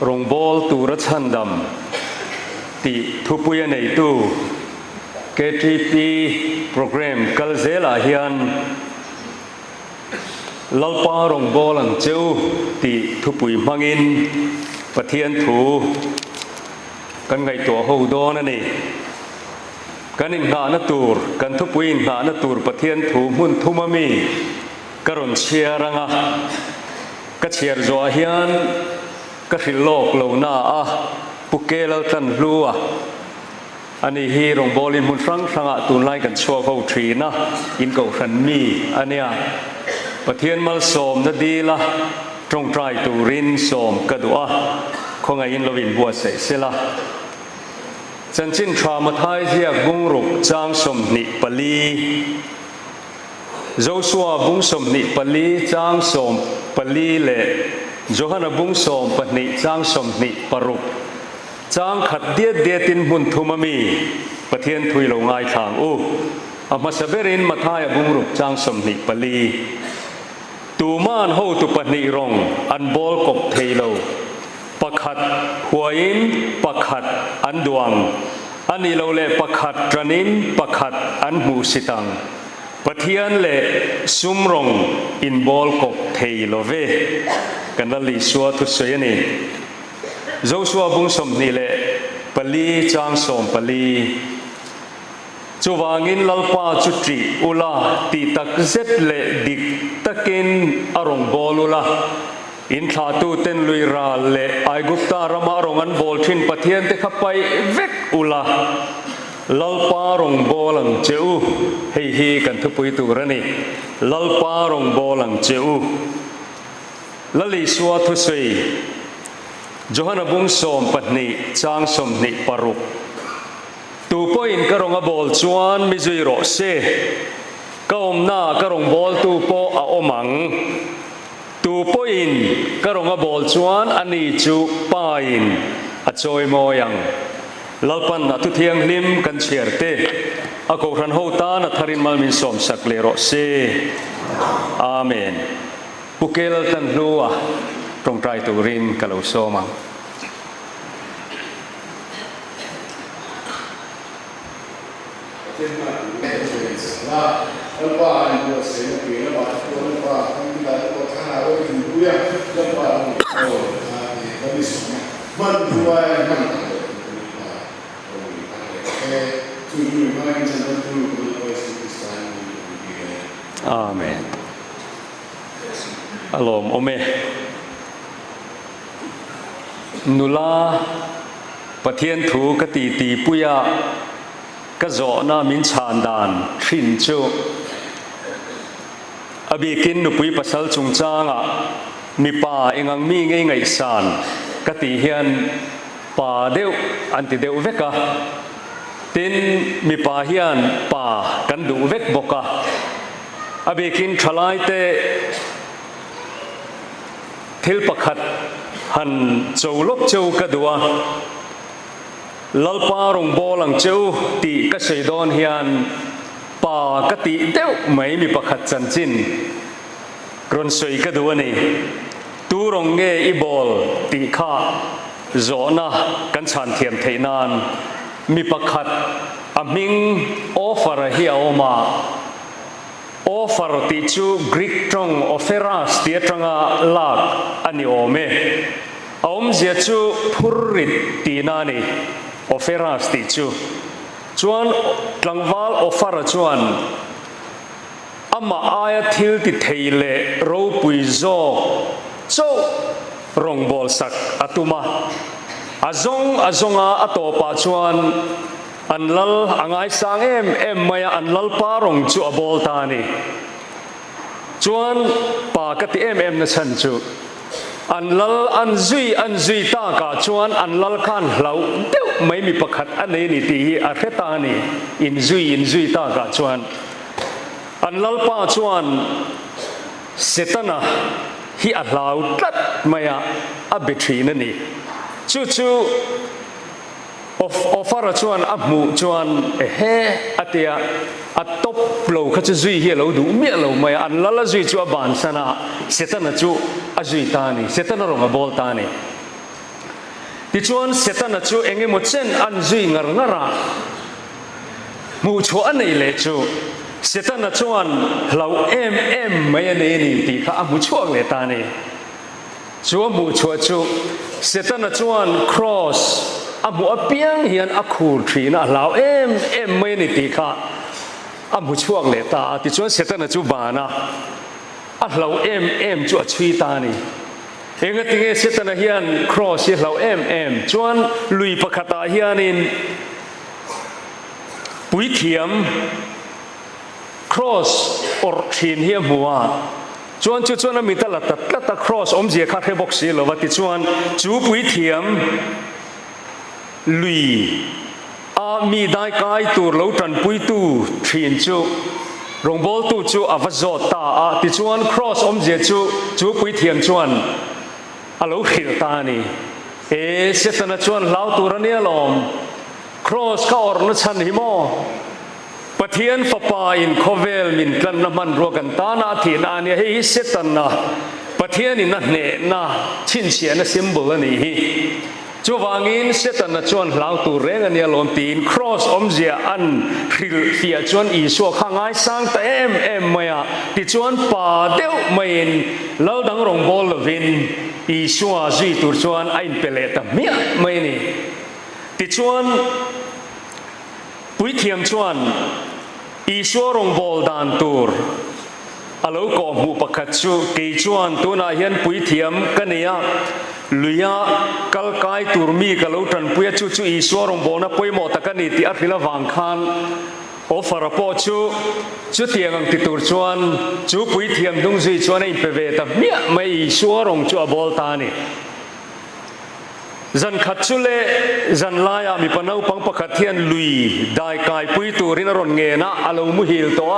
rawngbawl tura chandam ti thupuya nei tu KTP program kalzela hian lalpa rawngbawl ang cheu ti thupui mangin pathian thu kan ngai to ho don ani kan in na tur kan thupui na tur pathian thu mun thumami karon chiaranga ka chiar zo hian ka hrilok lo na a pukelal tan hlua ani hi rawngbawl in mun frang franga tun lai kan chua ho thina in ko hran mi ania pathian mal som na dila trong trai turin som kadua khongai in lovin bua se sela chanchin thamathai zia bungruk chang som ni pali Joshua bung som ni pali chang som pali le Johanna bung som pahni chang som ni paruk chang khat dia tin mun thumami pathian thui lo ngai thang u ama saberin mathai bungruk chang som ni pali tuman ho tu pahni rong an bol kop theilo pakhat huain pakhat an duang ani lo le pakhat tranin pakhat an mu sitang pathian le sumrong in bol kop theilo ve kanali suwa thu soyani Joshua bung som ni le pali chang som pali chuwangin lalpa chutri ula ti tak zet le dik takin arong bolula in tha tu ten lui ra le ai gupta rama rongan bol thin pathian te khapai vek ula lalpa rawngbawl ang cheu hei hi kan thupui turani lalpa rawngbawl ang cheu lali suwa thu sei Johanna bung som pahni chang som ni paruk tu poin ka ronga bol chuan mi zui ro se ka omna ka rawngbawl tu po a omang tu poin ka ronga bol chuan ani chu pain a choi moyang lalpan na tu thiang lim kan chiarte a ko ran ho ta na tharin mal min som sak le ro se amen pukel tan lua trong trai turin kalau soma amen alom ome nula pathian thu ka ti puya ka zo na min chan dan thin chu abikin nu pui pasal chung changa mi pa engang mi ngei ngai san ka ti hian pa deu anti deu veka tin mi pa hian pa kan du vek boka abikin thalai te thil pakhat han chawlop chaw kadua lalpa rawngbawl ang cheu ti ka seidon hian pa ka ti deu mai mi pakhat chanchin kron soi kadua ni tu rong nge i bol ti kha zona kan chan thiam theinan mi pakhat aming offer hi oma offer ti chu Greek trong offeras ti atanga lak ani ome aum zia chu phurrit ti nani offeras ti chu chuan tlangwal offer chuan ama aya thil ti theile ro pui zo cho rawngbawl sak atuma azonga atopa chuan anlal angai sang em maya anlal parong chu abol tani chuan pa kati em na chan chu anlal anzui ta ka chuan anlal khan hlau deu mai mi pakhat ane ni ti hi a khetani inzui ta ka chuan anlal pa chuan setana hi a hlau tlat maya a betri na ni chu offer chuan amu chuan he atia atop lo kha chu zui hi lo du mi lo mai an lala zui chu ban sana setana chu azui tani setana ronga bol tani ติชวนเสตันจูเองหมดเส้นอันจุยงาระมูชัวนี่เลยจูเสตันจวนเราไม่นี่ตีข้ามูชัวเลยตานี่ชัวมูชัวจูเสตันจวน cross อามูอเปียงเฮียนอคูทีนะเราไม่นี่ตีข้าอามูชัวเลยตาติชวนเสตันจูบานะเราจูชุยตานี่เองก็ติงเสตันเฮียน cross เราจวนลุยประคตาเฮียนินปุยเทียม cross อร์ชินเฮียมัวจวนนั้นมีตลาดcross อมเจียคาเทบอกสิหรอว่าติจวนจูปุยเทียมลุยมีได้กายตัวเราจันปุยตูชินจูรงบอลตูจูอวจอตาติจวน cross อมเจียจูปุยเทียมจวนเราหิลตานี่เสตันจวนเราตัวนี้ลม cross ก็อร์นชันหิมอปะเทียนฝปาอินโคเวลมินกันน้ำมันรัวกันตานาทีนาเนี่ยให้เสตันนะปะเทียนนี่นั่นเนี่ยนะชินเสียนะซิมโบลนี่จูวางินเสตันนะจวนเหล่าตัวเร่งเนี่ยลมตีน cross อมเจียอันฟิลเฟียจวนอีสัวข้างไอ้สังแต่ไม่อะที่จวนป่าเดียวไม่เห็นเหล่าดังรงบอลวินอีสัวจีตัวจวนไอ้เปเลตเมียไม่นี่ที่จวนปุยเทียมจวนอีชัวรงบอลดันตูร์อาลูกอมูปกัดจูกีจวนตัวนาเฮียนปุยเทียมกันเนี่ยลุยากัลกายตูร์มีกัลูทันปุยจูอีชัวรงบอลนะปุยหมดตะกันนี่ที่อัพิลาวังคันโอฟาราปอจูเตียงติตูร์จวนจูปุยเทียมดุงจีจวนไอ้เปเวตับเมียไม่อีชัวรงจูบอลตานี่จันขัดชุเลจันลายมีปนเอาปังปะขัดเทียนลุยได้กายปุยตูรินรอนเงนะอาลูมุฮิลตัว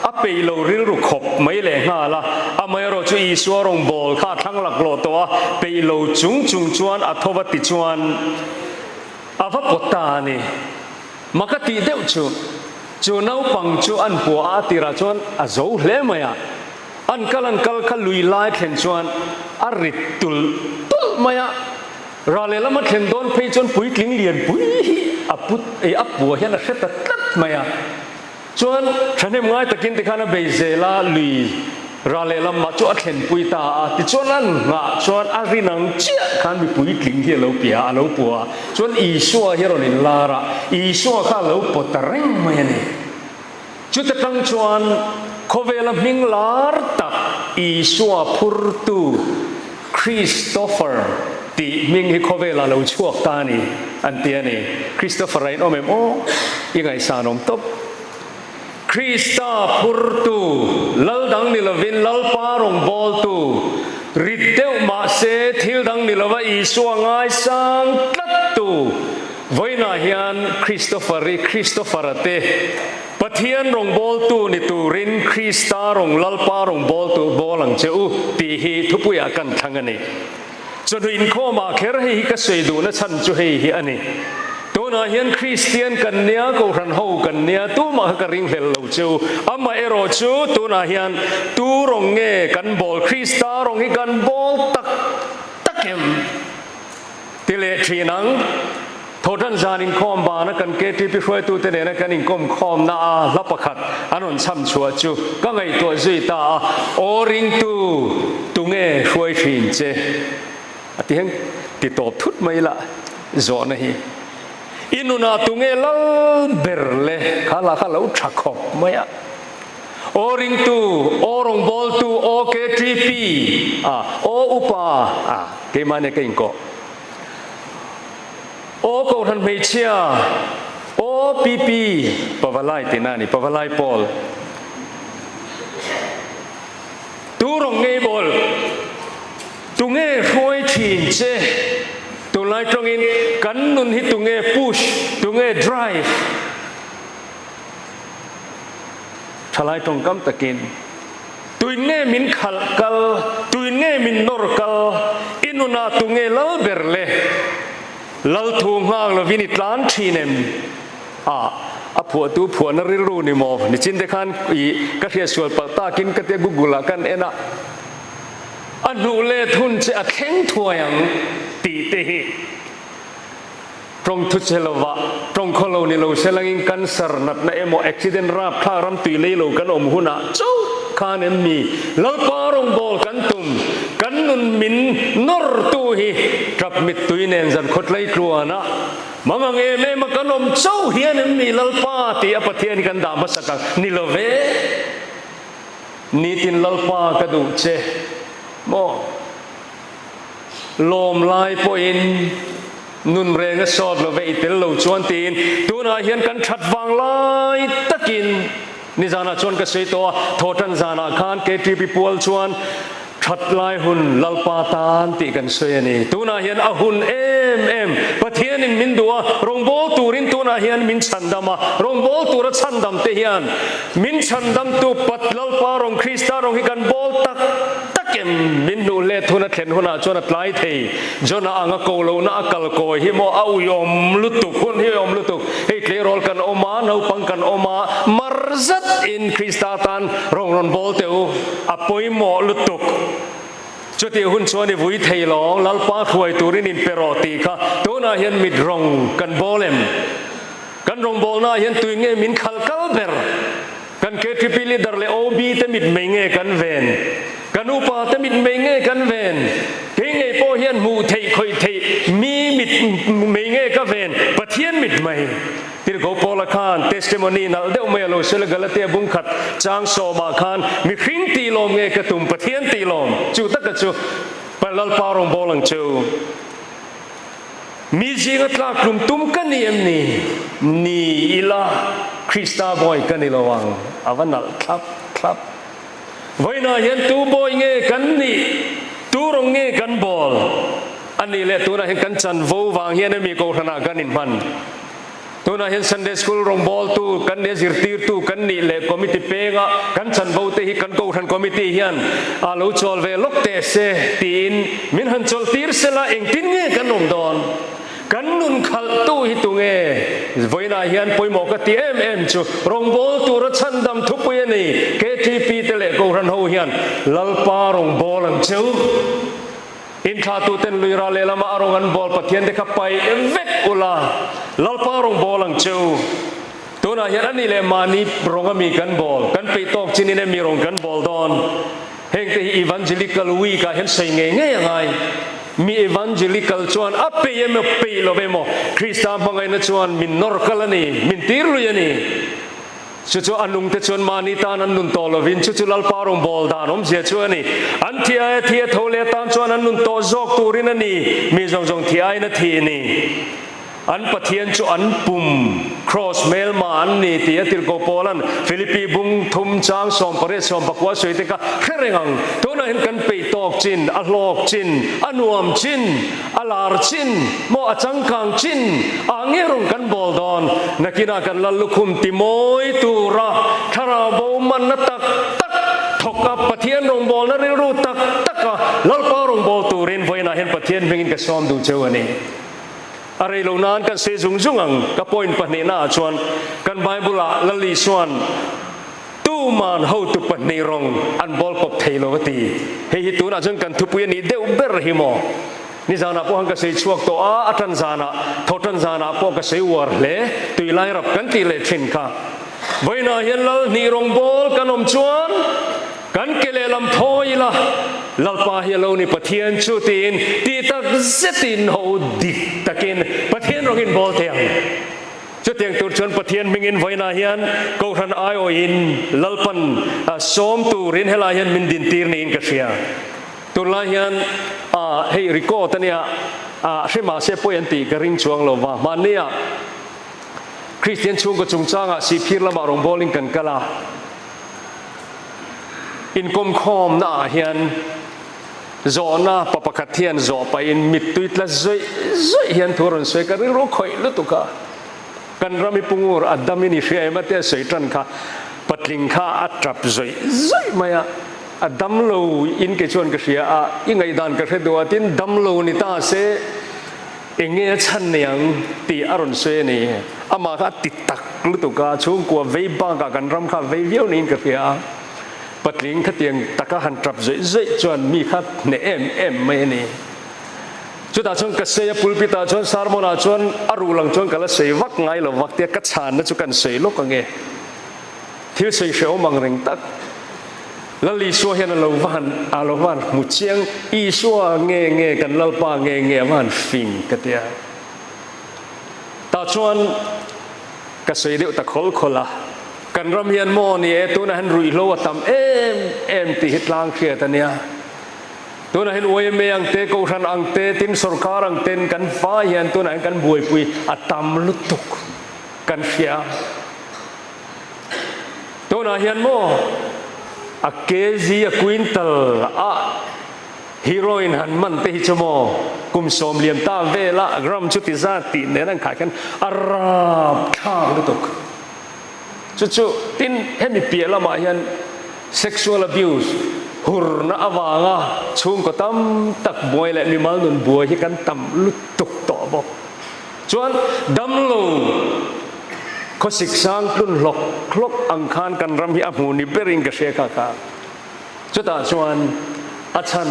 อเปย์โลริลรุขบไม่แหลงหาละอเมรจูอีสัวรงบอลข้าทั้งหลักโลตัวเปย์โลจุงจวนอัทวัติจวนอาภปตานี่มักติเดวจูนเอาปังจูอันปัวอาติราจวนอาโจเลมายอันกัลขลุยลายเข็นจวนอาริตุลมายเราเลยละมันเห็นโดนเพย์จนปุยกลิ้งเลียนปุยอับบัวเห็นอะไรตัดมาอ่ะจนฉันเห็นง่ายตะกินตะขานเบเซลาลุยเราเลยละมาจวดเห็นปุยตาติจวนนั้นง่ะจวนอารินังเจ้าขันมีปุยกลิ้งเฮียเราเปียเราปัวจวนอีชัวเฮียเราเนี่ยลาระอีชัวข้าเราปวดตะเร่งมาเนี่ยจุดตั้งจวนโคเวลมิงลาร์ตักอีชัวพูร์ตูคริสโตเฟอร์ที่มิงฮิโคเวลาเราช่วงตานี่อันเตียนี่คริสโตเฟอร์ไรน์โอเมโอยังไงสานมตบคริสตาพูร์ตูลัลดังนิลวินลัลปารงบอลตูริดเดวมาเซทิลดังนิลวะอีสวงไอสังตัดตูไว้นาฮิอันคริสโตเฟอร์เตปะเทียนรงบอลตูนิตูรินคริสตารงลัลปารงบอลตูบอลังเจ้าตีฮีทุปุยอากันทั้งนี้จนอินโคมาเคร์ให้ก็สวยดูนะฉันจะให้อันนี้ตัวน่าเห็นคริสเตียนกันเนี้ยก็รันหูกันเนี้ยตัวมากระริงเฮลโลจูอามาเอโรจูตัวน่าเห็นตัวรงเงกันบอลคริสตารงให้กันบอลตักเอ็มที่เละทีนังทอดันจานินคอมบานะกันเกติพิช่วยตัวเตเนนะกันอินคอมน่าลับประคัดอันนั้นซ้ำชัวจูก็ไงตัวจุยตาโอริงตัวเงช่วยทีนเจที่เห็นติดตบทุดไม่ละจอนี่อินุนาตุงเอลเบรเลข้าเราชักขบไม่อะโอริงตูโอรงบอลตูโอเคทีพีโออุปาเกมันเนี่ยเก่งก็โอโกทันเมเชียโอปีปะวะไลตินานี่ปะวะไลปอลตูรงเงบอลตุงเง่ช่วยทีนเจตุไลตรงอินกันนุนฮิตุงเง่ push ตุงเง่ drive ทลายตรงกำตะกินตุยเง่มินขัลกัลตุยเง่มินนอร์กัลอินุนาตุงเง่ลเบรเลลทุ่งห่างลวินิตล้านทีเนมผัวตูผัวนริรูนิโมนิจินเดขันอีกระเทียสวดปตากินกระเทียกุกุลากันเอ็นะอนุเลทุนจะแข็งถวยตีเตะ ตรงทุเชลวะตรงโคโลนิโลเซลังอินกันสรนัดนะเอโมเอ็กซิเดนราบคลารำตุยเลโลกันอมหุนะเจ้าคานเอ็มมีลลปารองบอลกันตุมกันนุนมินนอร์ตูฮีทรับมิดตุยเนนจันขดไลครัวนะมังเอเมมกันอมเจ้าเฮียนเอ็มมีลลปาตีอปเทียนกันดามัสกังนิโลเวนี่ตินลลปากระดูเจโมลมลายปอินนุนเรงสอดเราไปอิตลเราชวนตีนตัวน่าเห็นกันชัดวางลายตะกินนิจานาชวนกษัตริย์ตัวโทษทันจานาคานเกตรีปิปวลชวนชัดลายหุ่นลลปาตานตีกันเสยนี่ตัวน่าเห็นอาหุ่นเอ็มปะเทียนินมินดัวรงโบตูรินตัวน่าเห็นมินชันดามารงโบตูรัชันดามเทียนมินชันดามตัวปัดลลปารองคริสตารงฮิกันโบตักเก็มมินนูเล่ทุนเข็นหัวหน้าจวนไล่เทจนอ่างโกโลน่ากัลโกฮิโมเอายอมลุตุคนฮิยอมลุตุเฮกเลรอลกันอมาเนาปังกันอมามารซัดอินคริสตาตันรองรอนโบเตวอปอยโมลุตุจุดที่หุ่นชวนในวุ้ยเทลองลัลปาถวยตูรินินเปรอตีค่ะตัวน่าเห็นมิดรองกันโบเลมกันรองโบน่าเห็นตัวเงี้ยมินขัลกัลเบอร์กันเกทิปิลิดาร์เลโอบีเตมิดเมงเงกันเวนกันอุปาเตมิดเมงเงกันเวนเฮงเงโปเฮียนมูเทคอยเทมีมิดเมงเงกันเวนปะเทียนมิดไม่ที่เราพอละคานเทสติโมนีนัลเดอเมโลเซลกาลเตียบุงขัดจางโซมาคานมีคริงตีลมเงกระตุมปะเทียนตีลมจูตะกะจูไปลลปารองโบลังจูมีจิงตลากลุ่มตุ้มกันนี่เอ็มนี่อิลาคริสตาบอยกันนี่ระวังอาวันนัลครับวันนั้นยันตูบอยเงกันนี่ตูรงเงกันบอลอันนี้แหละตัวนั้นเห็นกันจันโววางเฮียนมีโกรธนากันอินมันตัวนั้นเห็นซันเดย์สคูลรงบอลตูกันเดซิร์ตีร์ตูกันนี่แหละคอมมิตี้เปงะกันจันโวเตหิกันโกรันคอมมิตี้เฮียนอาลูจอลเวลกเตเซตีนมินหันจอลตีร์เซลาเองตินเงกันนมดอนกันนุนขัลตู้ฮิตุเงวันนั้นเฮียนปอยหมอกตีเอ็มจูรงบอลตูรัชันดำทุบไปนี่เกทีปีเตเลโกรันโฮเฮียนลัลปารองบอลังจูอินทาตูเต็นลุยราเลลามาอารงันบอลปะเทียนเด็กไปเวกอุลาลัลปารองบอลังจูตัวนั้นเฮียนอันนี้เลยมานีรองมีกันบอลกันไปตอกจินนี่มีรองกันบอลดอนเฮงที่อีวานเจลิกัลวีก็เห็นใส่เงยยังไงมีเอวานเจลิกัลชวนอัปเปย์ไม่เปย์โลเวโมคริสตาบังไงนะชวนมินนอร์กัลนี่มินตีรุยนี่ชุดอันนุ่งเตชวนมานิตานันนุนโตโลวินชุดลัลปารองบอลดานอมเสียชวนนี่อันที่ไอที่ทเลตันชวนอันนุนโตจอกตูรินันนี่มีจงที่ไอนาทีนี่อันปะเทียนชวนปุ่ม cross mail มาอันนี้ที่ติลโกโปลันฟิลิปปีบุงทุมจางสอมปริสอมปักว่าสวยติกาเฮริงังตัวนั้นเห็นกันไปตอกจินอลอกจินอนุมจินอลาร์จินโมอจังกังจินอ่างเงรุงกันบอลดอนนักกีฬากันลัลลุคุมติโมยตูระทาราโบมันนัตักทกกับปะเทียนรงบอลนั่นเรียรู้ตักลัลปารองบอลตูรินไว้น่าเห็นปะเทียนเพ่งกันซ้อมดูเจ้านี่อะไรเหล่านั้นกันเสียจุงจุงกับพอยน์ปนีน่าชวนกันไบเบิลละลีชวนตู้มันเขาตุปนีรองอันบอลปบเทโลวตีเฮียตัวน่าจนกันทุบยันนี่เดวเบอร์ฮิโมนี่จานาพวกกันเสียช่วงตัวอัตันจานาทอตันจานาพวกกันเสียวอร์เล่ตุยไล่รับกันตีเล่ชินค่ะวันนั้นเห็นแล้วนี่รองบอลกันอมชวนกันเกลลำพอยละลัลปาเฮโลนี่ปะเทียนชูตีนตีตักเซตินโฮดิตะกินปะเทียนรองอินบอลเทียงชุดเทียงตัวชนปะเทียนมิงอินไว้นาเฮียนกูทันไอโออินลัลปันซ้อมตูรินเฮลาเฮียนมินดินตีร์นี่อินกษเชียตัวลาเฮียนเฮริโกตันเนี่ยใช่มาเสียปยันตีกระริงช่วงโลวามันเนี่ยคริสเตียนช่วงก็จงจ้างสีพิรละมารองบอลิงกันกะลาอินคมคอมน่าเฮียนจอน่าปะปะคัดเทียนจอไปอินมิดตุยตละซอยเฮียนทุรนสวยกันรู้ข่อยลุตุกะกันรามิปุงurอัดดามินิเชียมาเตะสวยจันค่ะปัดลิงค่ะอัดจับซอยมาอะอัดดัมโลอินเกชวนกเชียอะยังไงดานกระเทดัวตินดัมโลนิตาเซเองเงี้ยชันเนียงตีอารมณ์สวยนี่อามาค่ะติดตักลุตุกะช่วงกว่าเวบ้างกันรำค่ะเวเวียวนี่กระเชียปัดลิงขัดยังตะกหันจับซอยจวนมีขัดเนเอ็มไม่นี่จ จุดอาชนกษยปุลปิตาชนสารมนาชนอรุลังชนกันละเสยวักไงหรอวักเตียกัจฉานนะจุกันเสยโลกงเงที่เสยเชอมังเริงตักแล้วลีชัวเห็นเราวันเราวันมุเชียงอีชัวเงกันเล่าป่าเงวันฟิงกันเดียตาชวนกษยเดียวตะคนละกันรำเฮียนโมนี่ตัวนั้นรุยโลว่าทำเอ็มตีหิตลางเขียตันเนี่ยตัวนั้นอวยเมียงเตะกูทันอังเตะตินสุรการังเตนกันฟ้าเฮียนตัวนั้นกันบวยปุยอัตตามลุตุกกันเฟียตัวนั้นเฮียนโมอะเกจีอะควินตัลอะฮีโร่อินหันมันเตหิชโมกุมสมเลียมตาเวละกรัมชุติซาติเนี่ยนั่นขายกันอาราบข้าวลุตุกจู่ๆตินเห็นมีเปียละมาเฮียน sexual abuse หุรน่าอวางะชุ่มก็ตั้มตักบวยและมีมาหนุนบวยที่กันตั้มลุตุกต่อบอกจวนดำลงเขาศึกษาลุ่นหลอกคลกอังคารกันรำฮิอาหูนิเบริงกเชกากาจุดตาจวนอาชัน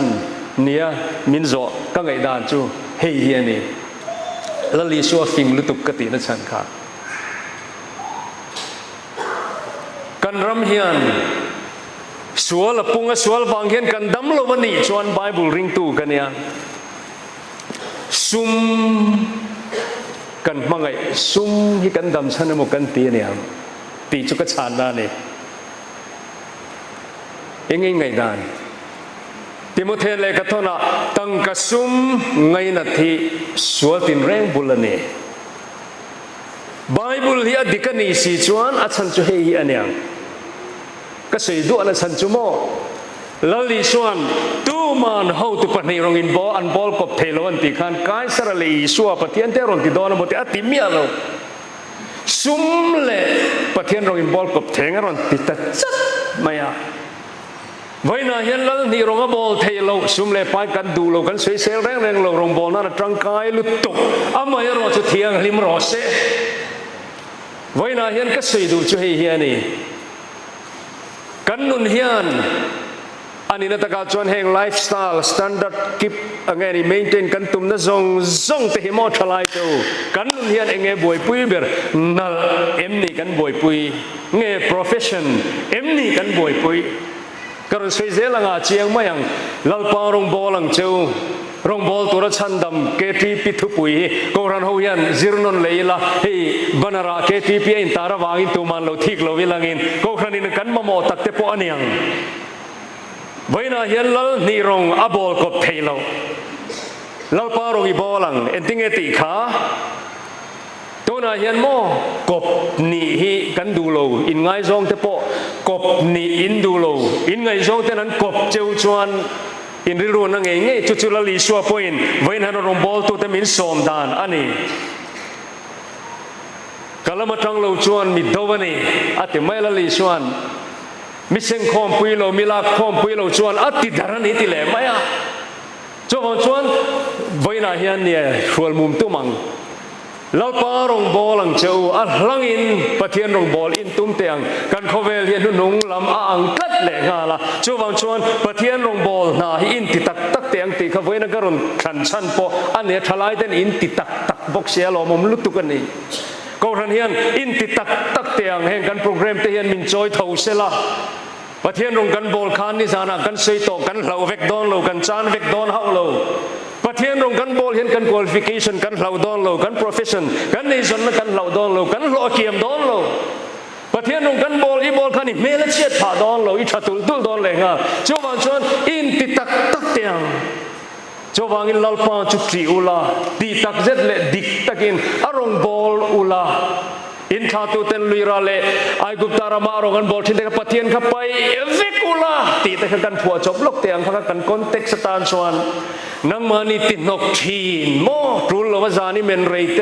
เนี่ยมินโซก็ไงด่านจูเฮียนี่แล้วลีชัวฟิงลุตุกกตินั่นฉันค่ะกันรำเฮียนสวลปุงสวลฟังเห็นกันดำลวันนี้ชวนไบเบิลริงตูกันเนี่ยซุมกันมังไงซุมที่กันดำฉันมุกันตีเนี่ยตีจุกชานนั่นเองยังไงด่านติโมเทเลกทนะตั้งกซุมไงนาทีสวลตินแรงบุลนี่ไบเบิลเฮียดิกันนี่สิชวนอาชันจุเฮียเนี่ยก็สื่อดูอันสันจุโมแล้วลิชวนตู้มันhow to ปนิรองอินบอลอันบอลกับเทลวันติขันกายสระลีชัวปฏิอันเทรอนติดอนมติอติมีอะไรซุ่มเล่ปฏิอันรองอินบอลกับเทงรอนติดตัดจัดไม่อะไว้นะเห็นแล้วนี่รองบอลเทลซุ่มเล่ไปกันดูเรากันสวยเซลแรงเรารองบอลนั่นจังกายลุตุกอาไม่รอจะเทียงลิมรอเซไว้นะเห็นก็สื่อดูช่วยเฮียนี่กันนุนเฮียนอันนี้นักการชวนแห่งไลฟ์สไตล์สแตนดาร์ดกิบอะไรนี่เมนเทนกันตุ่มนั่นซงเตหิมอทลายตัวกันนุนเฮียนเองบวยปุยเบอร์นั่นเอ็มนี่กันบวยปุยเงย profession เอ็มนี่กันบวยปุยก็รู้สึกเสียหลังอาเจียงไม่ยังเล่าปารองบอลังเจ้ารองบอลตัวชันดำเกทีพิทุปุยกรันหูยันซิรนนเลยละเฮ้บรรดาเกทีพีอินตาระวางินตัวมันเราทิกเราวิลังินกรันนี่กันมาโมตัดเตปอันยังไว้นะเห็นแล้วนี่รองอบอลกับเทลเล่าปารองอีบอลังเอ็นติงเอติขาตัวน่ะเห็นโมกบนี่ฮีกันดูโลอินไงซองเตปกบนี่อินดูโลอินไงซองเตนั้นกบเจ้าชวนอินริรุนังเองจุดละลีชัวพอยน์ไว้ในรองบอลตัวเต็มินสมดานอันนี้กลามาทังเราชวนมิดวันนี้อาทิไม่ละลีชวนมิเซงคอมปุยเรามิลาคอมปุยเราชวนอาทิดารันนี้ติเลยไหมอ่ะชวนไว้ในเฮียนเนี่ยชัวมุมตุ้มังแล้วปารองบอลังเจ้าอัลลังอินปะเทียนรองบอลอินตุ้มเตียงกันเขาเวลียนนุ่งลำอ่างกัดแหลงาละชวนปะเทียนรองบอลนาอินติตักเตียงตีเขาเวนักรุนขันชันปออันเนี้ยทลายเต้นอินติตักบกเสียหล่อมุมลุตุกันนี่ก็ทันเฮียนอินติตักเตียงแห่งกันโปรแกรมเตียนมินจอยเท่าเสละปะเทียนรองกันบอลคานนิสานะกันเซยโตกันเหล่าเวกดอนเหล่ากันจานเวกดอนเฮาเหล่าปะเทียนรองกันบอลเห็นกัน qualification กันเหล่าดอนเหล่ากัน profession กันในส่วนนั้นกันเหล่าดอนเหล่ากันหล่อเกียมดอนเหล่าปะเทียนรองกันบอลอีบอลคันนี่เมลเชียดผ่าดอนเหล่าอีชัตุลตุลดอนเลยฮะเจ้าวันชวนอินติตักเตียงเจ้าวังอินลาลปาจุดจีอุลาตีตักเจ็ดเละดิกตักินอารองบอลอุลาอินทาตุเตนลุยราเลไอกุปตารามารองกันบอลที่เด็กปะเทียนขับไปเวกุลาตีแต่กันผัวจบลกเตียงพักกันคอนเท็กซ์ตานชวนนังมานิตินกทีนโมรูลว่าจานี่เมนเรเต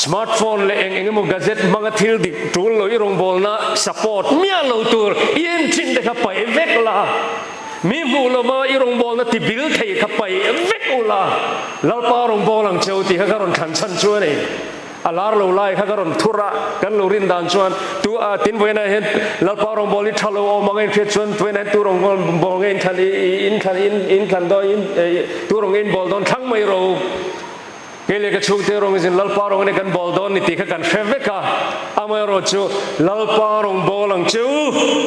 สมาร์ทโฟนเลยเองมุกกาเซ็ตมังทิลดิรูลเลยรองบอลนะสปอร์ตเมียเราตัวอินทินเด็กขับไปเวกุลามีมูลมาอีรองบอลนะที่บิลเทขับไปเวกุลาแล้วปารองบอลหลังเจ้าที่เขาการขันชันช่วยนี่ อาลาร์เราไล่ข้าก็รอนทุระกันเรารินดานชวนตัวตินเวนัยเห็นลัลปารองบอลิทะเลมังเงินเพียรชวนตัวนั้นตัวรองบอลเงินทันอินทันดอยตัวรองเงินบอลดอนทั้งไม่รู้เกลี่ยกับชูเตอร์รองเงินลัลปารองเงินกันบอลดอนนี่ตีกันเฟเวก้าอาไม่รู้จูลัลปารองบอลังจู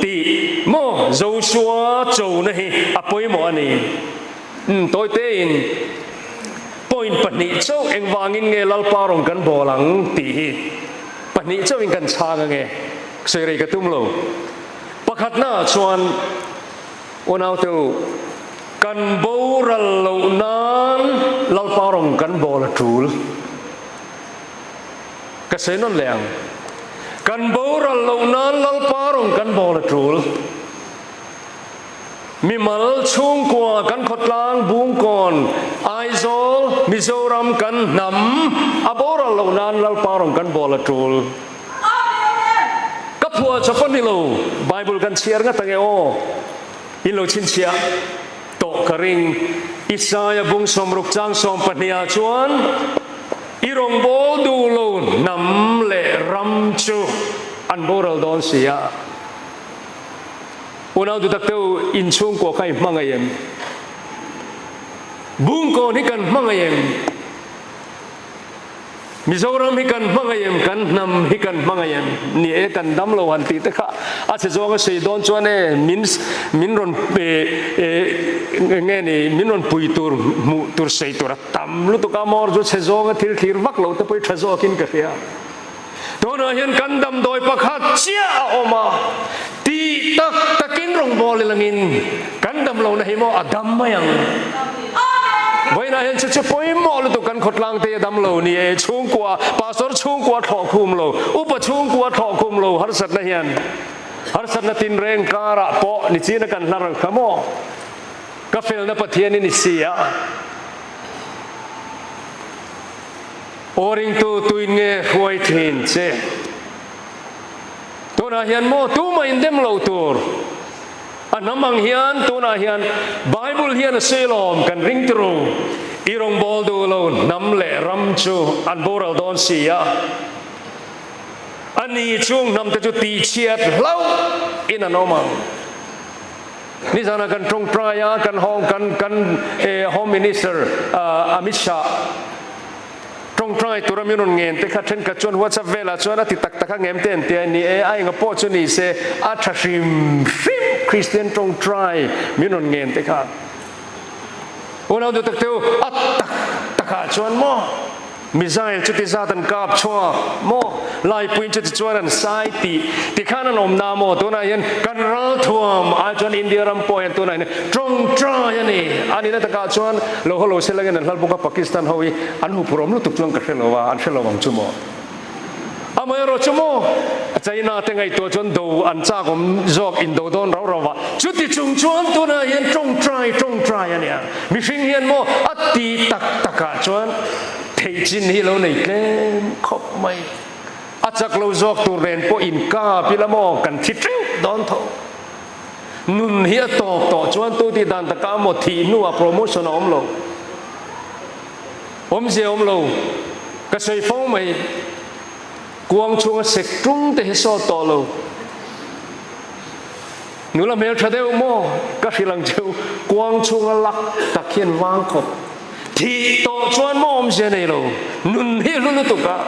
ตีโม่โจชัวจูนี่อภัยหมอนี่ตัวเต็นpoint ปนิเจ้าเองวางินเงลัลปารองกันบอลังตีปนิเจ้าเองกันชาเงเสรีกระตุ้มโลประคัดหน้าชวนวันเอาเต้ากันโบรัลโลนานลัลปารองกันบอลทูลกษณนนแหลงกันโบรัลโลนานลัลปารองกันบอลทูลมีมัลช่วงกว่ากันขดล้างบุ้งก่อนไอโซลมิโซรัมกันนำอโบรัลโลนานลัลปารองกันบอลทูลกับพัวชอบนี่โลไบเบิลกันเชียร์กันตั้งเอโออินโลชินเชียโตกริงอิสายบุ้งสมรุกจังสมปนิยาชวนอีรงโบดูโลนำเลรัมจูอันโบรัลดอนเซียวันเอาดูตักเต้าอินช่วงกว่าใครมั่งไงยังบุ้งก่อนให้กันมั่งไงยังมิโซรัมให้กันมั่งไงยังกันนำให้กันมั่งไงยังนี่กันดำโลหันตีตะค่ะอาจจะจ้องก็ใส่ดอนชวนมินรอนเงี้ยนี่มินรอนปุยตัวใส่ตัวรัตตำลุตุกามอร์จุดใส่จ้องก็ทีวักเราแต่ไปใช้จ้องกินกาแฟตัวนั้นเห็นกันดำโดยประคัดเชี่ยออกมาตีตะกินรองบอลลังอินกันดำเราในหม้อดำมายังไว้นะเห็นจะปล่อยหม้อเลยตัวกันขดลังเตะดำเรานี่ช่วงกว่าปาสรช่วงกว่าถอคุมเราอุปช่วงกว่าถอคุมเราฮาร์สัตนะเห็นฮาร์สัตนะตินเร่งการะปอนิจีนกันนารังขโมกาเฟลนะปะเทียนิเสียOrang tu inge huai tin ce. Tu na hian mo tu main dem lautur. Anamang hian tu na hian Bible hian selom kan ring tru. Irong bol du lo nam le ram chu an boral don sia. Ani chung nam te chu ti chiat lau in anomang. Ni sana kan trong traya kan home minister Amit Shah trong trai tu rami non nghen te kha then ka chon whatsapp vela chona ti tak tak ngem ten te ni ai nga po chuni se athashim Christian trong trai mi non nghen te kha ona do tak teu at tak ka chon mo misail chuti satan kap chwa mo lai puin chuti chwanan sai ti khanan om na mo to na yan kan ral thuam a chon india ram po yan to na trong trai ani ani na taka chon lo holo selangen an halbuka pakistan hoi an hu purom lu tuk chuang ka hrelowa an hrelowa chumo amai ro chumo china te ngai to chon do an cha gom jok in do don raw rawa chuti chung chuan to na yan trong trai ani mi hring hian mo ati tak taka chon thei chin hi lo nei tlem khop mai achak lo jok tu ren po in ka pilamo kan thi tring don tho nun hi to chuan tu ti dan ta ka mo thi nu a promotion om lo om je om lo ka sei phong mai kuang chung sek trung te so to lo nu la mel thadeu mo ka hilang cheu kuang chung lak takhian wang khop thì tổ chuan mom xe này rồi nun hi luôn tụ cả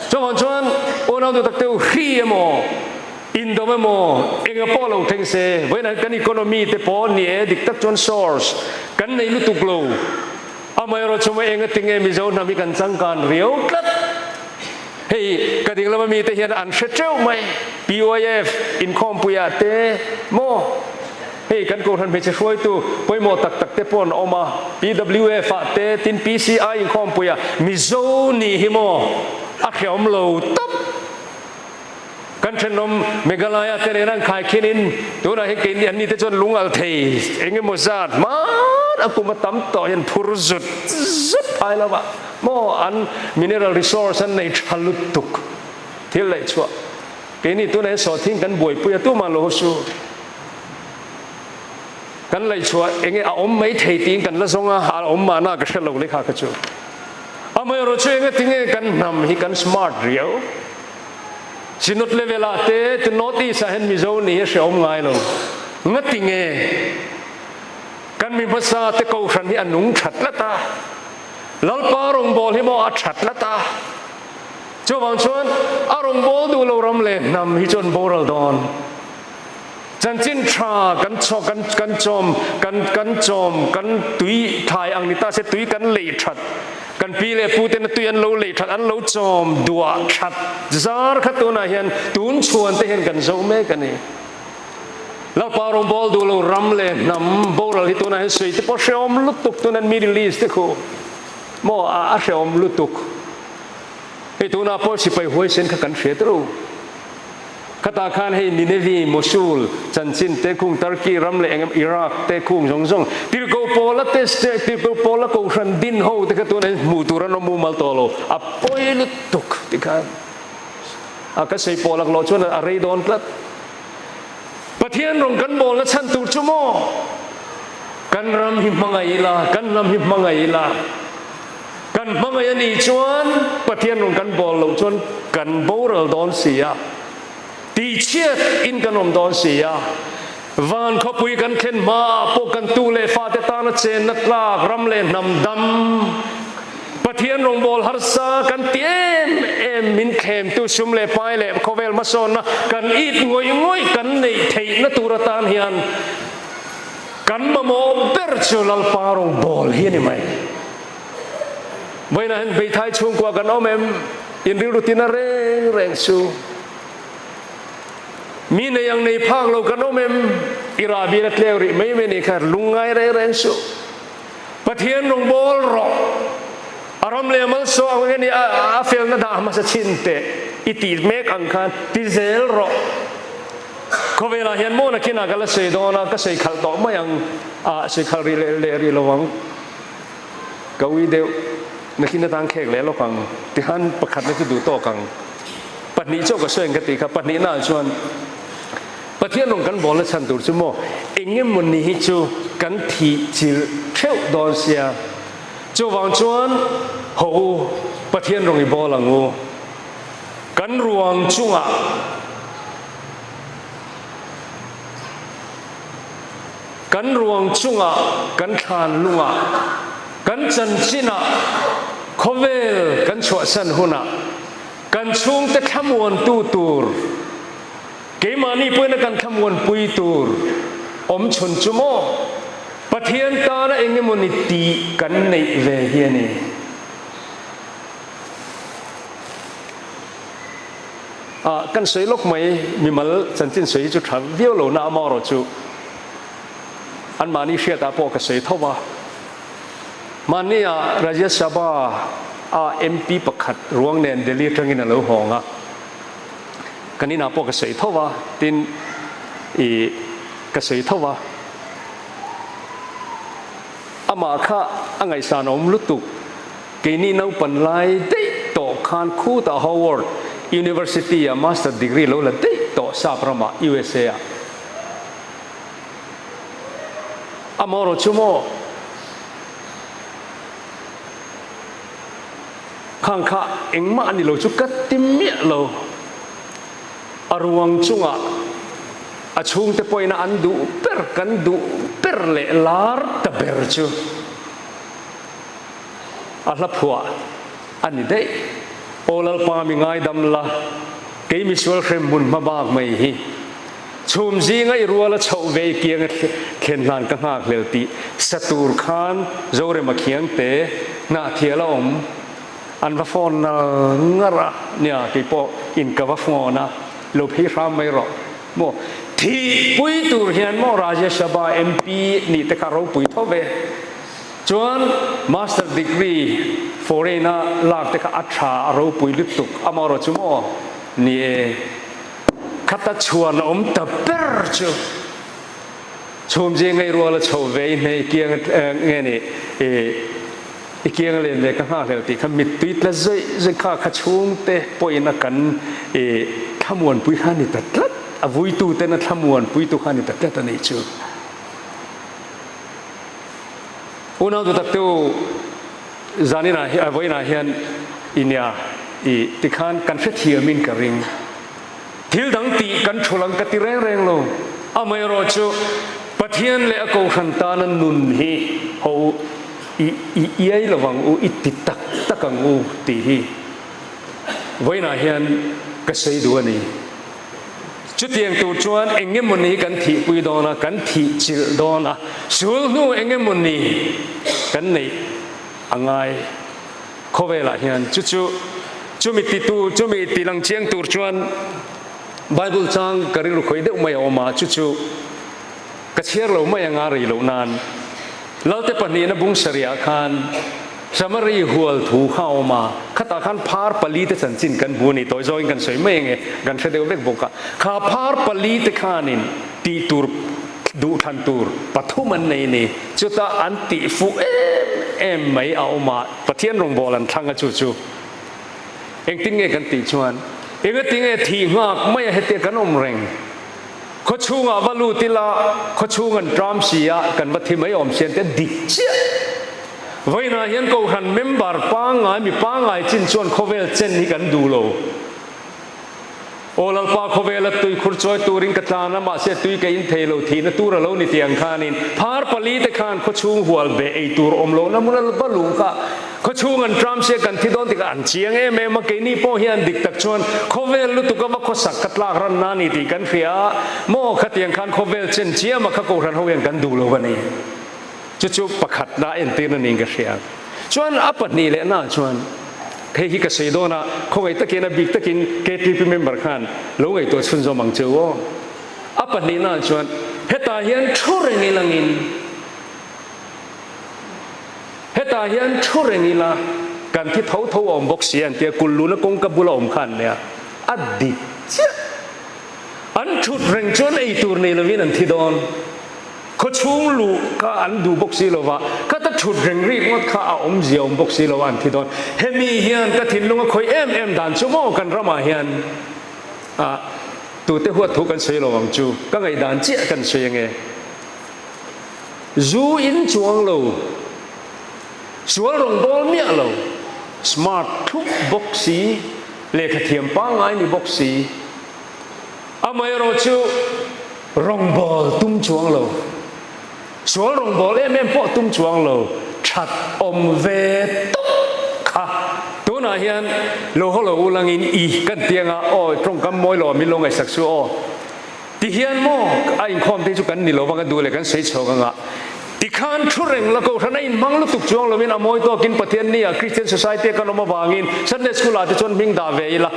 cho chuan ôn ao tụ tắc tiêu khi mò in đâu mò anh ở po lâu theng xe với lại cái economy te po nhẹ dik tắc chuan source cái này luôn tụ lâu amai rồi chúng anh ở tiếng em bây nami kan sang kan riêu cất hey cái tiếng là mi te hiền ăn sét trâu mày POF income puya te mo hey kan ko than me che hruai tu poimo tak tak te pon oma PWF te tin PCI income puya mizo ni himo a khiom lo top kan thenom Meghalaya te ran khai khinin tu na he ken an ni te chon lungal thei enge mo zat man akuma tam to yan phurjut zut ai la ba mo an mineral resource an nei thalut tuk thil lai chwa ke ni tu na so thing kan boi puya tu ma lo suกันเลยชัวเองเอาอมไม่เทตีนกันละสงอาเอาอมมาหน้ากระเชลเลยค่ะกระจูอ อเมริกาเองทิ้งกันนำให้กันสมาร์ทเรียวสินุดเลเวลาเตะจะโน้ตที่สาเหตุมิโซนี่เสียอมไงลงงัดทิ้งกันมีภาษาเตะกูฉันที่อันนุ่งฉัดละตาลัลปารงบอลให้มออัดฉัดละตาเจ้าบางส่วนอารมณ์บอลดูเรารำเล่นนำให้จนโบราณดอนจันจินทรากันชอกันจอมกันตุยทายอังนิตาเสตุยกันเลี้ยชัดกันปีเล่ปูเตนตุยันโลเลี้ยชัดอันโลจอมดัวชัดจาร์ขัดตัวน่ะเห็นตุนชวนเตเห็นกันโจเมกันนี่แล้วปารองบอลดูเรารำเล่นนำโบราณที่ตัวน่ะเห็นสวยที่พอเชื่อมลุตุกตัวนั้นมิดลิสต์ที่เขาโมอาเชื่อมลุตุกไอ้ตัวน่ะพอสิไปหัวเส้นกันเสียตรูขตาขานให้นิเนวีโมซูลจันซินเตคุงตุรกีรัมเลงอิรักเตคุงจงติรโกโปละเตสเตติรโกโปละกูชันดินโฮเตกตัวนั้นมูตุรานมูมัลโตโลอปอยลุตุกติกันอาก็ใส่โปลักโลชวนอะไรโดนพลัดประเทศรงกันโบละชันตูชั่วโมกันรำหิมังไงล่ะกันรำหิมังไงล่ะกันมังไงนี่ชวนประเทศรงกันโบลชวนกันโบราโดนเสียตีเชียดอินกันอมดอนเสียวันเขาปุยกันเข็นมาพวกกันตูเลฟาเตตานเชนนักลากรำเลนำดำปะเทียนรงบอลฮัรซากันเตียมมินเข็มตูชุมเลไปเลเขาเวลมาโซนนะกันอีดงอยกันในเทนตูรตานเฮียนกันมาโมเบอร์จูลัลปารงบอลเฮียนี่ไหมวันนั้นไปไทยช่วงกว่ากันเอาแม่อินริรุตินาเร่งชูมีในยังในภาคเรากันโนเมมอิราบีนักเลวริไม่ในการลุงไงเร่งสุปะเทียนลงบอลรออารมณ์เลยมันโซ่เอาเงี้ยอาเฟลนั่นด่ามาสัชินเตอิติเมกอังคารติเซลรอเขาเวลาเห็นโมนักกินอะไรเสียดอนะก็เสียขัดต่อมายังเสียขัดเรียระวังกวีเดียวนักกินต่างแขกแล้วเราฟังที่ฮันประคัดนี่คือดูโต้กังปัจจุบันเจ้าก็ช่วยกันตีครับปัจจุบันน่าชวนประเทศลงกันบอลและชันตุรสมอเองเงี้ยมันนี่จูกันทีจิลเที่ยวดอนเซียจูวางชวนหูประเทศลงอีบอลหลังงูกันรวงจุงอ่ะกันรวงจุงอ่ะกันทานลุงอ่ะกันจันจินะโคเวลกันชวสันหุนะกันช่วงแต่ขมวนตูร์เกมานี่เพื่อนกันขมวนปุยตูร์อมชนจุโมปะเทียนตาละเองมันนิตีกันในเวเฮียนี่กันสวยลกไหมมีมัลสันตินสวยจุดทำเดียวโลน่ามอรจูอันมานี่เชียตาพอกสวยเท่าว่ามันนี่ราชสภาMP ประคัดร่วงเนินเดลีทั้งอินเราหงกันนี่นาพวกเกษตรเท่าว่าตินเกษตรเท่าว่าอามาค่ะอังไงสานอมลุตุเกนี่นาปันไลได้ต่อคานคู่ต่อ Howard University Master Degree แล้วละได้ต่อซาปรามา USA อามอรชุโมข้างข้าเอ็งมาอันนี้เราชุกัดติมเมียเราอารวงจุงอ่ะช่วงเตปอยน่ะอันดูเปิร์กันดูเปิร์เล่ลาร์ตเปิร์จูอาลับหัวอันนี้ได้โอลลปามีง่ายดำละเกมิสวลเครมบุญมาบากไม่ฮีชุมจีง่ายรัวละเฉาเวกียงเข็นลานกังหากเลวตีสตูร์คานโจเรมาเขียงเตนาเทียละอมอันว่าฟอนงระเนี่ยที่พออินกับว่าฟอนะโลภิรามไม่หรอกโมที่ปุยตูเฮียนโมราชสภา MP นี่แต่ข้าเราปุยทว่าจวนมาสเตอร์ดีกรีฟอเรน่าลากแต่ข้าอัชราเราปุยลุตุกอามารจุโมนี่ขัดชวนอมตะเปิร์จูชมจีไงรัวละโชว์เวในเกียงเงี้ยนี่อีกอย่างเลยเนี่ยก็หาเลยที่ขมิดตุยละจะข้าขช่วงเตะปอยนักกันขมวนปุยขานิตัดลัดอวุยตูเตนัดขมวนปุยตูขานิตัดลัดนี่ชูอุณาตุตัดตู zani na hi voi na hian inia I tikhan kan fe thiamin ka ring thil dang ti kan thulang ka ti reng lo amai ro chu pathian le ko khanta nan nun hi ho I ai lawang u iti tak takang u ti hi voi na hian ka sei du ani chu tiang tu chuan engem mun ni kan thi pui dona kan thi chil dona sul nu engem mun ni kan nei angai khowela hian chu chumi ti tu chumi ti lang chiang tur chuan Bible chang karing ru khoi de mai oma chu ka chiar lo mai anga ri lo nan laute pani na bung sharia khan samari hual thu khaoma khata khan phar pali te chan chin kan buni toy join kan soi mai nge gan se deu bek boka kha phar pali te khanin ti tur du than tur pathuman nei ni chuta anti fu em mai aoma pathian rong bolan thanga chu eng tin nge kan ti chuan eng ti nge thi ngak mai hete kan om reng kho chunga valu tila kho chungan tram sia kan bathi mai om sen te dik chia voina hian ko han member pa ngai mi pa ngai chin chuan khovel chen ni kan du lo Lalpa khovel tui khurchoi turing ka tlana ma se tui ka in thelo thi na tur lo ni tiang khanin phar pali te khan kho chung hual be ei tur om lo na munal balu ka kho chung an tram se kan thi don ti ka an chiang e ma ke ni po hian dik tak chuan khovel lu tu ka ma kho sak katla ran na ni ti kan phia mo khatiang khan khovel chen chia ma kha ko ran ho yang kan du lo bani chu pakhat na en tin na ning ka sia chuan apat ni le na chuan thế hi ka sei do na khoi ta ke na big takin KTP member khan lo ngai to chun zo mang cheu apan ni na chuan heta hian thureng ilangin heta hian thureng ila kan thi tho om bok sian te kullu na kong ka bula om khan ne addi an thut reng chuan ei tur nei lovin an thi don kho chung lu ka an du bok si lova ka ta thut reng ri ngot kha a om zi om bok si lova an thi don hemi hian ka thin lunga khoi em dan chu mo kan rama hian tu te huat thu kan sei lowang chu ka ngai dan chi kan sei nge zu in chuang lo sual rong bol mia lo smart thu bok si le kha thiam pa ngai ni bok si amai ro chu rong bol tum chuang lo sual rong bol em po tum chuang lo that om ve tuk kha tu na hian lo holo ulang in I kan tianga o trong kam moi lo mi lo ngai sak su o ti hian mo a in khom te chu kan ni lo wanga du le kan sei choga nga ti khan thureng la ko thana in mang lu tuk chuang lo min a moi to kin pathian ni a Christian society kan oma wangin Sunday school a te chon ming da ve ila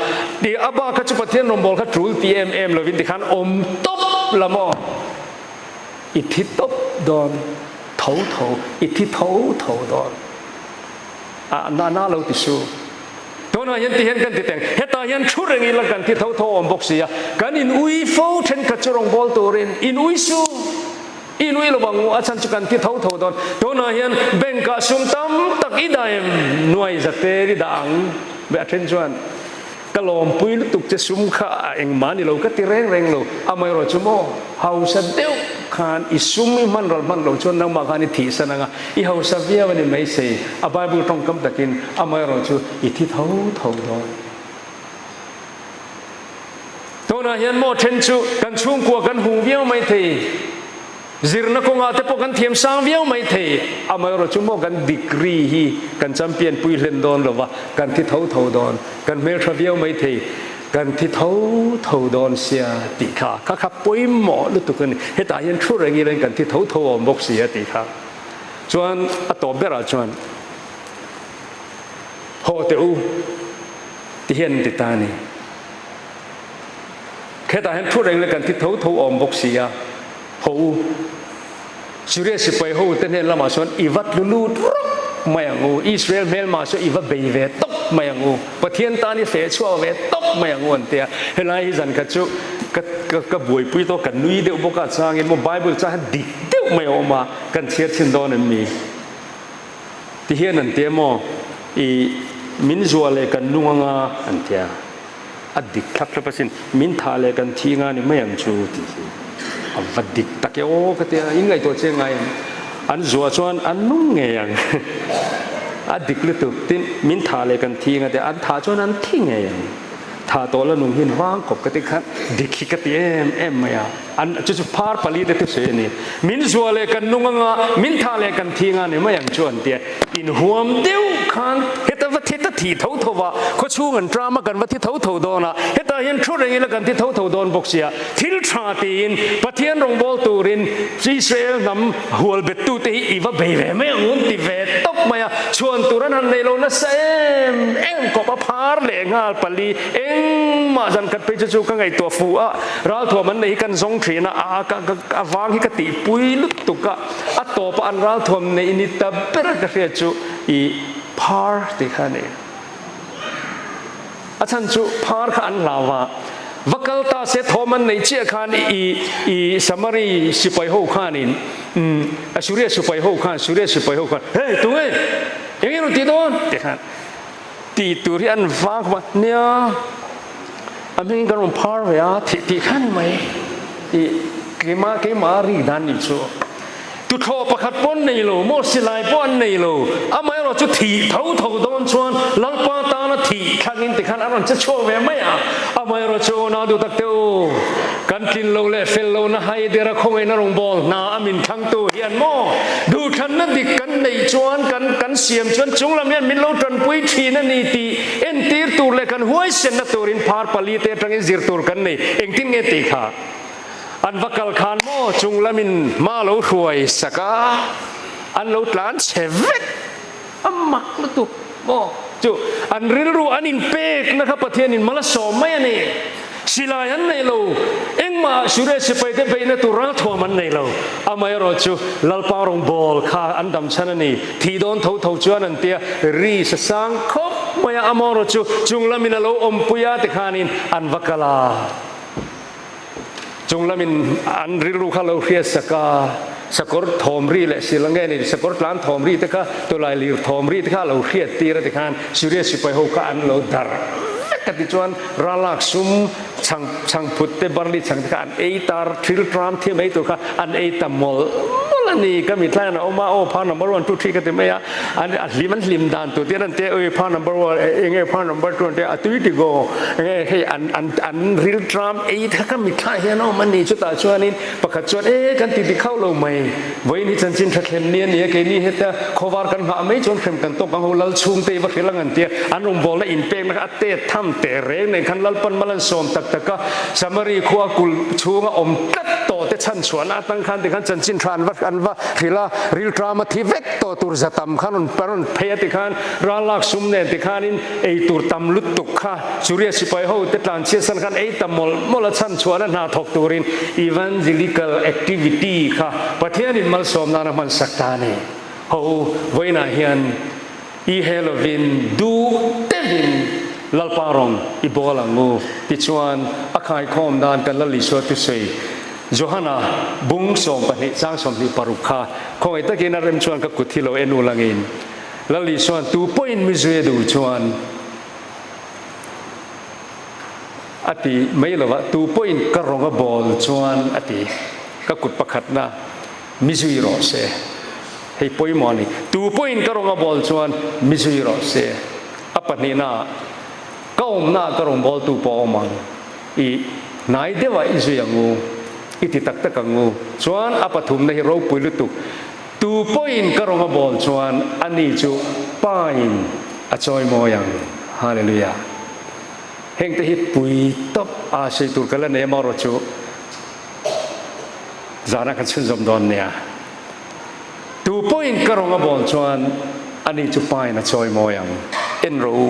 ti aba ka chu pathian rom bol kha trul TMM lo vin ti khan om top la mo ithi top don thau ithi thau don na lo ti su to na yan ti hen kan ti teng heta yan thureng ila kan ti thau om bok sia kan in ui fo then ka churong bol torin in ui su in ui lo bangu achan chu kan ti thau don to na yan benka sum tam tak idaim nuai zate ri dang be athen chuan kalom pui lu tuk che sum kha eng mani lo ka ti reng lo amai ro chumo hausa deu khan isumi man lo chon nang ma khani thi sananga I hausa via wani mai sei a bible tong kam takin amai ro chu I thi thau do to na hian mo then chu kan chung kwa kan hung viau mai thei zirna ko nga te po kan thiam sang viau mai thei amai ro chu mo kan degree hi kan champion pui len don lo wa kan thi thau don kan mer tha viau mai thei kan thi thau don sia ti kha kha poi mo lu tu kan heta hian thu rengi ren kan thi thau om bok sia ti kha chuan a to bera chuan ho te u ti hian ti ta ni heta hian thu reng le kan thi thau om bok sia ho Syria si pai ho ten hen lama chuan ivat lulu mayangu Israel mel ma so iva beive tok mayangu pathian ta ni fe chua ve tok mayangu antia helai zan ka chu ka boi pui to kan nui de boka chang in mo Bible cha dik teu mai oma kan chiat chin don mi ti hian an te mo I min zuale kan nuanga antia adik thap pasin min thale kan thinga ni mayang chu ti avadik takeo ka te ingai to che ngai an zuwa chuan an nung nge yang อดิกลุตุตินมินทาเลกันทีกันแต่อันทาจนั้นทิ้งไงทาตัวละนุ่งหินว่างกบกติขันดิคิกติเอ็มไม่อะอันจะพาร์ปลีเดตุเสนี่มินสัวเลกันนุ่งงามินทาเลกันทีงานนี่ไม่ยังชวนเตียอินหัวมเดียวขันเฮตวัตถิตทีเท่าทว่าเขาชูเงินดราม่ากันวัตถิเท่าโดนเฮตเห็นชุดอย่างนี้แล้วกันที่เท่าโดนบกเสียทิลทราตีนปะเทียนรงบอลตูรินอิสราเอลนำหัวเบ็ดตูตีอีว่าเบยไม่งุนติเวตกมาชวนตุรันในโลนัสเอ็มก็มาพาร์เลงาปลีมาจันกัดไปจะจูกังไอตัวฟูอ่ะเราถั่วมันในกันสงเทียนวางฮิกติปุยลุตุกะอัตโตปอันเราถั่วในอินิตาเปรกเรียจูอีพาร์ติขันเองอาจารย์จูพาร์ขันลาวาวักลตาเสถมันในเจ้าขันอีสมารีสิไปหูขันินสุริยสิไปหูขันสุริยสิไปหูขันเฮ้ยตัวอย่างนี้เราตีโดนติขันตีตัวที่อันวางมาเนี่ยอันนี้ก็ต้องพาร์เวียที่ขันไหมเกมารีดันนี่ชัวตุทอประคัดป้อนในโลโมสิไลป้อนในโลอาไม่เราจะถีเท่าโดนชวนลัลปาตานะถีขันอินติขันอะไรจะชัวเวียไม่อาไม่เราชัวนาดูตักเตอกันกินโลเล่เฟลโลนะให้เดรักคงไอ้นรงบอลนาอามินทั้งตัวเฮียนโมดูขันนั่นดิกันในชวนกันเสียมชวนจุงลำยันมินโลตันปุยทีนั่นนี่ตีเอ็นตีร์ตูเล็กันหัวเส้นนัตูรินพาร์ปลีเตตังอิจิรตูร์กันนี่เอ็งทิ้งเงติขาอันวักลขานโมจุงละมินมาโลรวยสักอันโลตลานเชฟอันมักละตุโมจูอันริลรูอันอินเปกนะครับประเทศนินมาละสอมไม่เนี่ยสิลายันในโลเอ็งมาสุเรศไปเตไปในตุราทัวมันในโลอาไม่รอจูลัลปารงบอลข้าอันดำชนะนี่ที่โดนเท่าจวนนั่นเตียรีสสังคบไม่อามรอจูจุงละมินโลอมปุยาติขานินอันวักลาจงละมินอันริรูข้าเราเรียสกาสกอร์ทอมรีและสิลังเกนี่สกอร์ล้านทอมรีแต่ก็ตัวลายลีทอมรีแต่ก็เราเรียตีระติการสุริยสิไปหกอันเราดาร์กติจวนราลักซุมช่างพุทธบาลีช่างติการเอตาร์ทริลทรามที่ไม่ตัวก็อันเอตามอลนี่ก็มีแค่นั้นโอ้มาโอ้พานัมเบอร์วันทุกที่ก็เต็มไม่อะอันลิมันลิมดานตัวที่นั่นเตะเอ้ยพานัมเบอร์วันเองพานัมเบอร์ตัวเตะอัตุวิติโกให้อันริลทรามถ้าก็มีแค่เนาะมันนี่ชุดตาชวนนี่ประกาศชวนกันติดเข้าลงไหมวันนี้ฉันจินทัดเห็นเนี่ยแค่นี้เหตุขวารกันหาไม่จนเข้มกันตกกังวลลัลชุมเตะบักเฮลังอันเตะอันลงบอลและอินเปกนะครับเตะทำเตะเร่งในคันลัลปันมาลันสมตักก็สมารีขวากุลชูงอมตัดโตเตะชันชวนตั้งคันติกันฉันจินทรานวัดกันว่าฮิลาริลทรามาที่เวกตัวตุรจัตมขันปรุนเพยติขันราลักซุมเนติขันินไอตุรตัมลุตตุกข้าสุริยสิไปหูเตตันเชียสันขันไอตัมมลชันชวนนาทกตุริน evangelical activity ข้าประเทศนินมัลสมนามันสักตานีหูไว้นาเฮียนอีเฮลวินดูเตวินลัลปารองอีโบลังงูติชวนอาคายคอมดานกันลลิสวตุเซโจฮานาบุงสมปนิจางสมนิปารุคาคงไอ้ตะกี้นาเรมชวนกับกุฏิโลเอนูลังอินลลิสวนตูปอินมิจเวดูชวนอติไม่หรอวะตูปอินกระรองบอลชวนอติก็กุดประคัดนะมิจวิโรเซให้ปอยมอนี่ตูปอินกระรองบอลชวนมิจวิโรเซอปนินาก็อมนากระรองบอลตูปอมันอีนายเดวะอิจยังงูอิติตักตะกังงูชวนอปฐุมในเราปุยลุตุตูปอินกระรองบอลชวนอันนี้จูปาอินอจอยโมยังฮาเลลูยาเฮงแต่ฮิตปุยตบอาเชตุรกันแล้วเนี่ยมารจูจานักชุนจอมดอนเนี่ยตูปอินกระรองบอลชวนอันนี้จูปาอินอจอยโมยังเอ็นรู้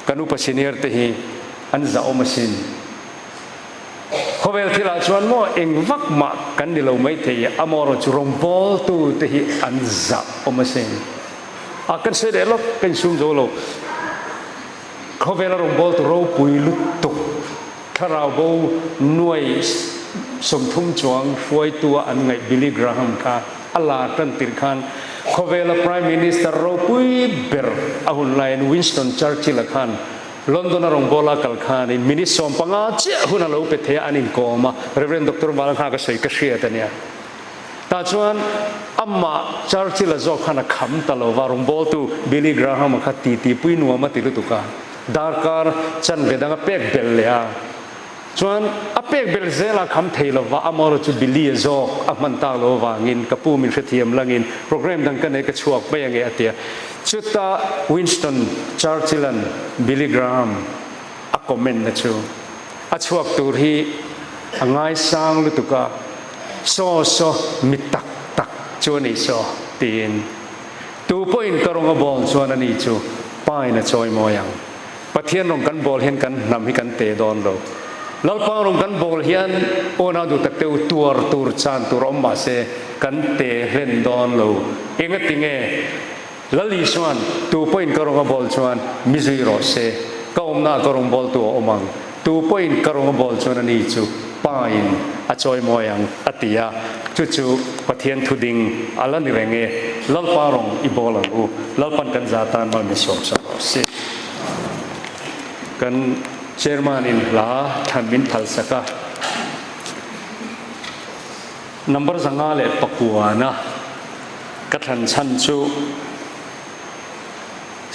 กันอุปสิเนียร์ที่อันจะอมสินเขาเวลที่เราชวนมั่วเองวักมากันดิเราไม่เทียอมรจุรงบอลตูที่อันจะอมสินอากันเสด็จลูกเป็นชุมโจโลเขาเวลารงบอลตูเราปุยลุตุถ้าเราบูหน่วยสมทุมจวงช่วยตัวอันไงบิลลี่กราฮัมค่ะอัลลาตันติดขันเขาเวลา Prime Minister เราปุยเบอร์อาหุ่นไลน์วินสตันชัร์ชิลขันลอนดอนรงบอลกัลขานินมินิสอมปังอาเจ้าหุ่นเราไปเทียอันนินโกมาเรเวนด็อกเตอร์บาลังฮาก็ใส่กระเชียตันเนี่ย ตาชวนอามาจาร์จิลาจอกขณะคำตลอดวารองบอลตูบิลลี่กราฮัมขัดตีปุยนัวมาติลุตุกาดาร์การจันเวดังเป็กเบลเลียชวนอเป็กเบลเซลาคำเทลว่าอามอร์จูบิลลี่จอกอามันตาโลวางินกับปูมินเทียมลังอินโปรแกรมดังกันในกระชวกไปยังไงเตียชุดตาวินสตันจาร์จิลันบิลลี่กราฮัมอักคอมเมนต์นะชูอัชวกตูรีง่ายสร้างลุตุกาโซมิตักตักชวนนี่โซตีนตูพอินกรองบอลชวนนี่ชูป้ายนะชอยมอยังปะเทียนรงกันบอลเห็นกันนำให้กันเตะดอนเราลัลปางรงกันบอลเฮียนโอนาดูตะเตวตัวจานตัวอมบาเซกันเตะเล่นดอนเราเองก็ติงเอลัลลิชวนตูพอินกรองบอลชวนมิซุยโรเซก็อมนากรองบอลตัวอมังตูพอินกรองบอลชวนนี่ชูป้ายอาจอยมอยังอติยาจู่ๆปะเทียนทุดิงอัลลันนี่เรงเอลัลปารองอีบอลังอูลัลปันกันจาตานมามิสอมสโรเซกันเชอร์มานินลาทันมินทัลสกะนัมเบอร์สังอาเลปกัวนะกัทันชันชู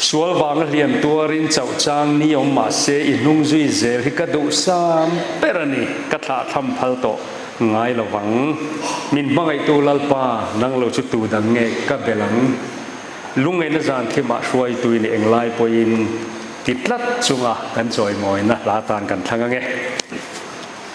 สวลวางเลียนตัวรินเจ้าจางนิยมมาเซอินุงจุยเซลฮิกาดูสามเปรนีกัทาทำพัลโตง่ายระวังมินบังไอตัวลัลปานังเราจุดตูดังเงกับเบลังลุงเอ็นจานที่มาช่วยตัวนี่เองไล่ปอยน์ติดลัดจุงอ่ะกันจอยมอยนะลาตานกันทั้งเง